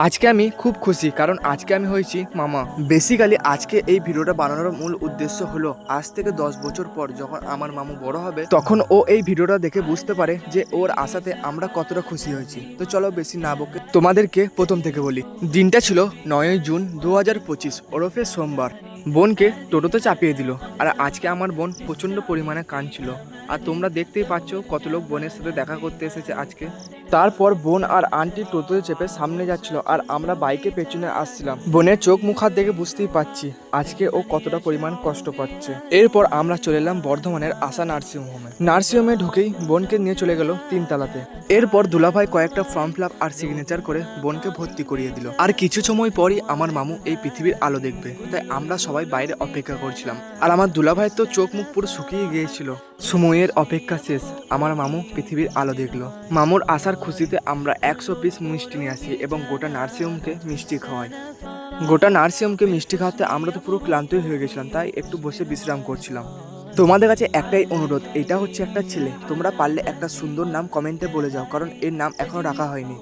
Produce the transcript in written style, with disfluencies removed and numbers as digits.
আজকে আমি খুব খুশি কারণ আজকে আমি হয়েছি মামা। বেসিক্যালি আজকে এই ভিডিওটা বানানোর মূল উদ্দেশ্য হলো আজ থেকে 10 বছর পর যখন আমার মামু বড় হবে তখন ও এই ভিডিওটা দেখে বুঝতে পারে যে ওর আশাতে আমরা কতটা খুশি হয়েছি। তো চলো বেশি না বকে তোমাদেরকে প্রথম থেকে বলি। দিনটা ছিল 9ই জুন 2025 ওরফে সোমবার। বোনকে টোটোতে চাপিয়ে দিল আর আজকে আমার বোন প্রচণ্ড পরিমাণে কাঁদছিল। আর তোমরা দেখতেই পাচ্ছ কত লোক বোনের সাথে দেখা করতে এসেছে আজকে। তারপর বোন আর আন্টি টোটোতে চেপে সামনে যাচ্ছিল আর আমরা বাইকে পেছনে আসছিলাম। বোনের চোখ মুখ হাত দেখে বুঝতেই পাচ্ছি আজকে ও কতটা পরিমাণ কষ্ট পাচ্ছে। এরপর আমরা চলে এলাম বর্ধমানের আশা নার্সিংহোমে। নার্সিংহোমে ঢুকেই বোনকে নিয়ে চলে গেল 3 তলাতে। এরপর দুলাভাই কয়েকটা ফর্ম ফিল আপ আর সিগনেচার করে বোনকে ভর্তি করিয়ে দিল। আর কিছু সময় পরই আমার মামু এই পৃথিবীর আলো দেখবে, তাই আমরা সবাই বাইরে অপেক্ষা করছিলাম। আর আমার দুলাভাইয়ের তো চোখ মুখ পুরো শুকিয়ে গিয়েছিল। সময়ের অপেক্ষা শেষ, আমার মামু পৃথিবীর আলো দেখলো। মামুর আসার খুশিতে আমরা 100 পিস মিষ্টি নিয়ে আসি এবং গোটা নার্সিংহোমকে মিষ্টি খাওয়াই। গোটা নার্সিংহোমকে মিষ্টি খাওয়াতে আমরা তো পুরো ক্লান্তই হয়ে গেছিলাম, তাই একটু বসে বিশ্রাম করছিলাম। তোমাদের কাছে একটাই অনুরোধ, এটা হচ্ছে একটা ছেলে, তোমরা পারলে একটা সুন্দর নাম কমেন্টে বলে যাও, কারণ এর নাম এখনো রাখা হয়নি।